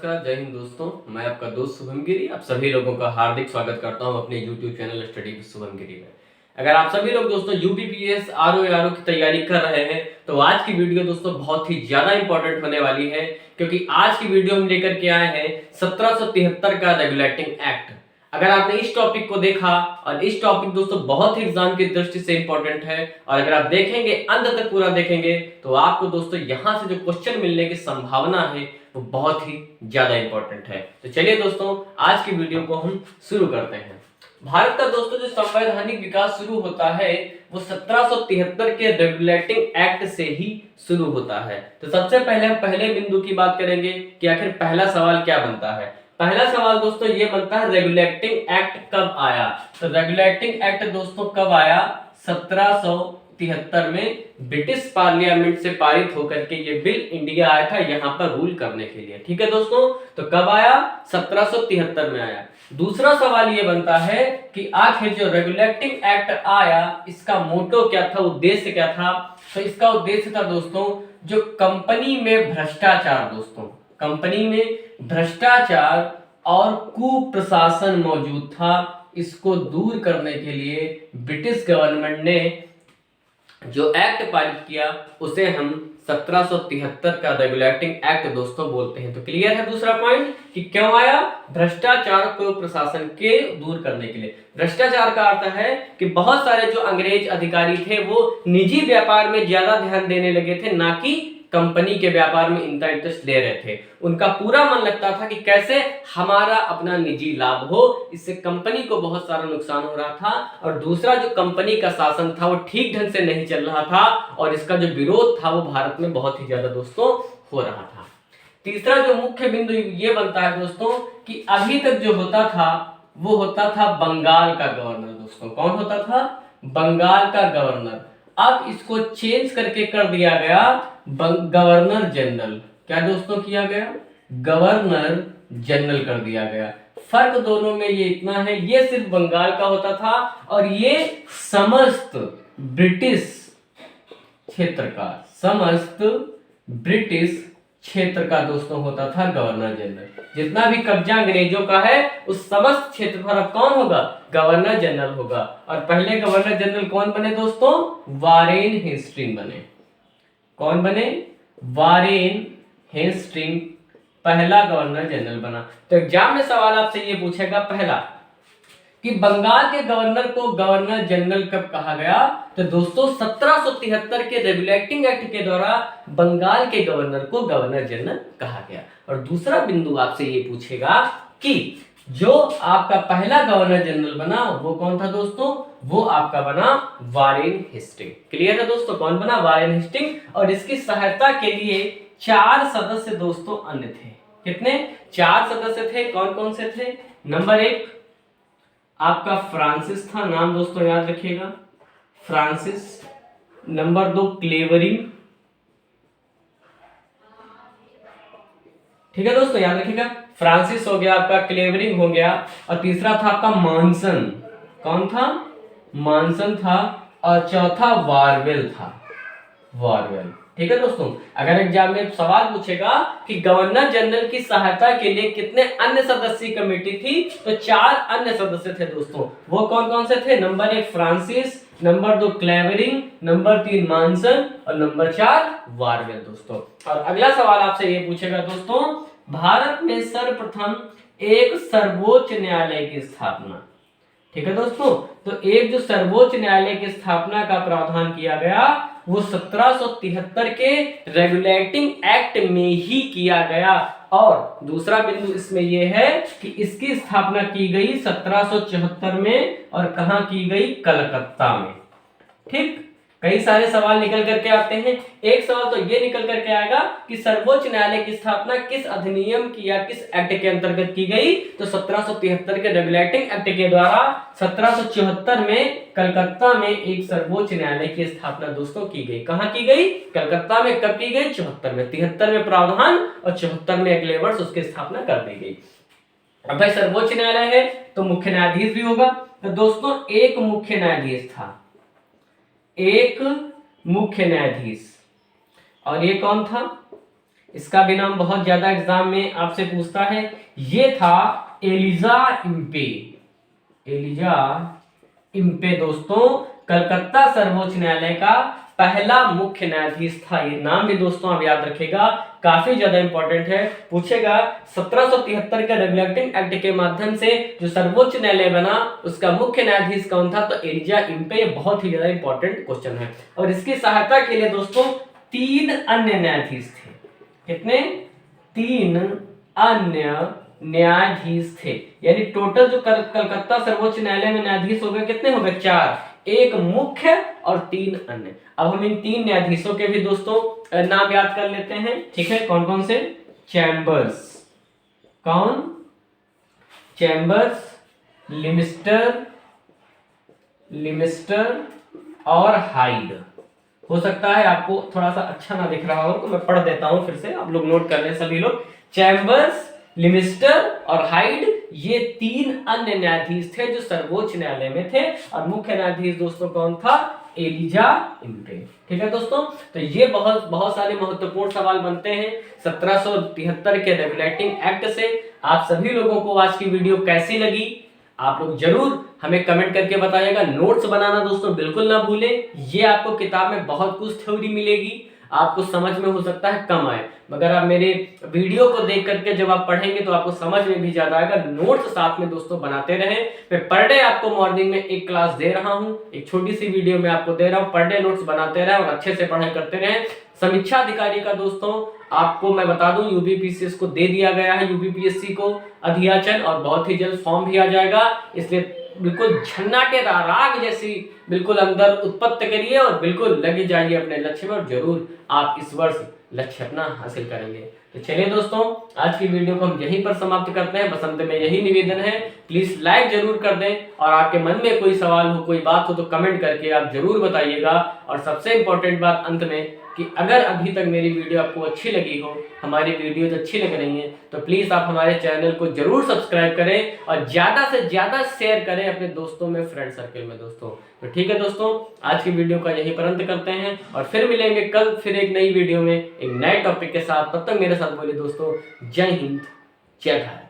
नमस्कार, जय हिंद दोस्तों। मैं आपका दोस्त शुभम गिरी आप सभी लोगों का हार्दिक स्वागत करता हूं अपने YouTube channel study with Shubham Giri में। अगर आप सभी लोग दोस्तों यूपीपीएस आरओ की तैयारी कर रहे हैं तो आज की वीडियो दोस्तों बहुत ही ज्यादा इंपॉर्टेंट होने वाली है, क्योंकि आज की वीडियो हम लेकर के आए हैं 1773 का रेगुलेटिंग एक्ट। अगर आपने इस टॉपिक को देखा, और इस टॉपिक दोस्तों बहुत ही एग्जाम की दृष्टि से इंपॉर्टेंट है, और अगर आप देखेंगे अंत तक पूरा देखेंगे तो आपको दोस्तों यहाँ से जो क्वेश्चन मिलने की संभावना है वो बहुत ही ज्यादा इंपॉर्टेंट है। तो चलिए दोस्तों आज की वीडियो को हम शुरू करते हैं। भारत का दोस्तों जो संवैधानिक विकास शुरू होता है वो 1773 के रेगुलेटिंग एक्ट से ही शुरू होता है। तो सबसे पहले हम पहले बिंदु की बात करेंगे कि आखिर पहला सवाल क्या बनता है। पहला सवाल दोस्तों ये बनता है रेगुलेटिंग एक्ट कब आया। तो रेगुलेटिंग एक्ट दोस्तों कब आया? 1773 में ब्रिटिश पार्लियामेंट से पारित होकर के ये बिल इंडिया आया था यहाँ पर रूल करने के लिए। ठीक है दोस्तों, तो कब आया? 1773 में आया। दूसरा सवाल ये बनता है कि आखिर जो रेगुलेटिंग एक्ट आया इसका मोटो क्या था, उद्देश्य क्या था? तो इसका उद्देश्य था दोस्तों जो कंपनी में भ्रष्टाचार, दोस्तों कंपनी में भ्रष्टाचार और कुप्रशासन मौजूद था, इसको दूर करने के लिए ब्रिटिश गवर्नमेंट ने जो एक्ट पारित किया उसे हम 1773 का रेगुलेटिंग एक्ट दोस्तों बोलते हैं। तो क्लियर है दूसरा पॉइंट कि क्यों आया? भ्रष्टाचार को प्रशासन के दूर करने के लिए। भ्रष्टाचार का अर्थ है कि बहुत सारे जो अंग्रेज अधिकारी थे वो निजी व्यापार में ज्यादा ध्यान देने लगे थे, ना कि कंपनी के व्यापार में इनका इंटरेस्ट ले रहे थे। उनका पूरा मन लगता था कि कैसे हमारा अपना निजी लाभ हो, इससे कंपनी को बहुत सारा नुकसान हो रहा था। और दूसरा जो कंपनी का शासन था वो ठीक ढंग से नहीं चल रहा था, और इसका जो विरोध था वो भारत में बहुत ही ज्यादा दोस्तों हो रहा था। तीसरा जो मुख्य बिंदु ये बनता है दोस्तों कि अभी तक जो होता था वो होता था बंगाल का गवर्नर। दोस्तों कौन होता था? बंगाल का गवर्नर। अब इसको चेंज करके कर दिया गया गवर्नर जनरल। क्या दोस्तों किया गया? गवर्नर जनरल कर दिया गया। फर्क दोनों में ये इतना है, ये सिर्फ बंगाल का होता था और ये समस्त ब्रिटिश क्षेत्र का, समस्त ब्रिटिश क्षेत्र का दोस्तों होता था गवर्नर जनरल। जितना भी कब्जा अंग्रेजों का है उस समस्त क्षेत्र पर अब कौन होगा? गवर्नर जनरल होगा। और पहले गवर्नर जनरल कौन बने दोस्तों? वारेन हेस्टिंग बने। कौन बने? वारेन हेस्टिंग पहला गवर्नर जनरल बना। तो एग्जाम में सवाल आपसे ये पूछेगा पहला कि बंगाल के गवर्नर को गवर्नर जनरल कब कहा गया? तो दोस्तों 1773 के रेगुलेटिंग एक्ट के द्वारा बंगाल के गवर्नर को गवर्नर जनरल कहा गया। और दूसरा बिंदु आपसे ये पूछेगा कि जो आपका पहला गवर्नर जनरल बना वो कौन था दोस्तों? वो आपका बना वारेन हेस्टिंग। क्लियर है दोस्तों? कौन बना? Warren Hasting. और इसकी सहायता के लिए 4 सदस्य दोस्तों अन्य थे। कितने? 4 सदस्य थे। कौन कौन से थे? नंबर 1 आपका फ्रांसिस था, नाम दोस्तों याद रखिएगा, फ्रांसिस। नंबर 2 क्लेवरिंग। ठीक है दोस्तों, याद रखिएगा, फ्रांसिस हो गया आपका, क्लेवरिंग हो गया, और तीसरा था आपका मॉनसन। कौन था? मॉनसन था। और चौथा वारवेल था, वारवेल। ठीक है दोस्तों, अगर एग्जाम में सवाल पूछेगा कि गवर्नर जनरल की सहायता के लिए कितने अन्य सदस्य कमेटी थी, तो 4 अन्य सदस्य थे दोस्तों। वो कौन कौन से थे? Number 1 Francis, number 2 Clavering, number 3 Monson और नंबर 4 वारवेल दोस्तों। और अगला सवाल आपसे ये पूछेगा दोस्तों, भारत में सर्वप्रथम एक सर्वोच्च न्यायालय की स्थापना। ठीक है दोस्तों, तो एक जो सर्वोच्च न्यायालय की स्थापना का प्रावधान किया गया वो 1773 के रेगुलेटिंग एक्ट में ही किया गया। और दूसरा बिंदु इसमें यह है कि इसकी स्थापना की गई 1774 में, और कहां की गई? कलकत्ता में। ठीक, कई सारे सवाल निकल करके आते हैं। एक सवाल तो ये निकल करके आएगा कि सर्वोच्च न्यायालय की स्थापना किस अधिनियम की या किस एक्ट के अंतर्गत की गई? तो 1773 के रेगुलेटिंग एक्ट के द्वारा 1774 में कलकत्ता में एक सर्वोच्च न्यायालय की स्थापना दोस्तों की गई। कहां की गई? कलकत्ता में। कब की गई? 74 में। 73 में प्रावधान और 74 में अगले वर्ष उसकी स्थापना कर दी गई। अब भाई सर्वोच्च न्यायालय है तो मुख्य न्यायाधीश भी होगा। तो दोस्तों एक मुख्य न्यायाधीश था, एक मुख्य न्यायाधीश। और ये कौन था? इसका भी नाम बहुत ज्यादा एग्जाम में आपसे पूछता है। ये था एलिजा इम्पे। एलिजा इम्पे दोस्तों कलकत्ता सर्वोच्च न्यायालय का पहला मुख्य न्यायाधीश था। ये नाम भी दोस्तों आप याद रखेगा, काफी ज्यादा इंपॉर्टेंट है, पूछेगा। 1773 के रेगुलेटिंग एक्ट के माध्यम से जो सर्वोच्च न्यायालय बना उसका मुख्य न्यायाधीश कौन था, तो एलिजा इम्पे। ये बहुत ही ज्यादा इंपॉर्टेंट क्वेश्चन है। और इसकी सहायता के लिए दोस्तों 3 अन्य न्यायाधीश थे। कितने? 3 अन्य न्यायाधीश थे। यानी टोटल जो कलकत्ता सर्वोच्च न्यायालय में न्यायाधीश हो गए, कितने हो गए? 4, एक मुख्य और 3 अन्य। अब हम इन 3 न्यायाधीशों के भी दोस्तों नाम याद कर लेते हैं, ठीक है? कौन कौन से? चैम्बर्स। कौन? चैम्बर्स, लिमिस्टर और हाइड। हो सकता है आपको थोड़ा सा अच्छा ना दिख रहा हो तो मैं पढ़ देता हूं फिर से, आप लोग नोट कर लें सभी लोग। चैम्बर्स, लिमिस्टर और हाइड ये 3 अन्य न्यायाधीश थे जो सर्वोच्च न्यायालय में थे। और मुख्य न्यायाधीश दोस्तों कौन था? Elijah Impey. ठीक है दोस्तों, तो ये बहुत सारे महत्वपूर्ण सवाल बनते हैं 1773 के रेगुलेटिंग एक्ट से। आप सभी लोगों को आज की वीडियो कैसी लगी आप लोग जरूर हमें कमेंट करके बताइएगा। नोट्स बनाना दोस्तों बिल्कुल ना भूलें। ये आपको किताब में बहुत कुछ थ्योरी मिलेगी, आपको समझ में हो सकता है कम आए, मगर आप मेरे वीडियो को देख करके जब आप पढ़ेंगे तो आपको समझ में भी ज्यादा आएगा। नोट्स साथ में दोस्तों बनाते रहें। मैं पर डे आपको मॉर्निंग में एक क्लास दे रहा हूं, एक छोटी सी वीडियो में आपको दे रहा हूं। पर डे नोट्स बनाते रहें और अच्छे से पढ़ाई करते रहें। समीक्षा अधिकारी का दोस्तों आपको मैं बता दूं यूपीपीएससी को दे दिया गया है, यूपीपीएससी को अधियाचन, और बहुत ही जल्द फॉर्म भी आ जाएगा। इसलिए बिल्कुल झन्नाटेदार आग जैसी बिल्कुल अंदर उत्पत्ति करिए और बिल्कुल लगे जाइए अपने लक्ष्य में, और जरूर आप इस वर्ष लक्ष्य अपना हासिल करेंगे। तो चलिए दोस्तों, आज की वीडियो को हम यहीं पर समाप्त करते हैं। बसंत में यही निवेदन है, प्लीज लाइक जरूर कर दें, और आपके मन में कोई सवाल हो, कोई बात हो तो कमेंट करके आप जरूर बताइएगा। और सबसे इंपॉर्टेंट बात अंत में कि अगर अभी तक मेरी वीडियो आपको अच्छी लगी हो, हमारी वीडियोज अच्छी लग रही हैं, तो प्लीज आप हमारे चैनल को जरूर सब्सक्राइब करें और ज्यादा से ज्यादा शेयर करें अपने दोस्तों में, फ्रेंड सर्कल में दोस्तों। तो ठीक है दोस्तों, आज की वीडियो का यही पर अंत करते हैं और फिर मिलेंगे कल फिर एक नई वीडियो में एक नए टॉपिक के साथ। तब तक मेरे साथ बोलिए दोस्तों, जय हिंद, जय भारत।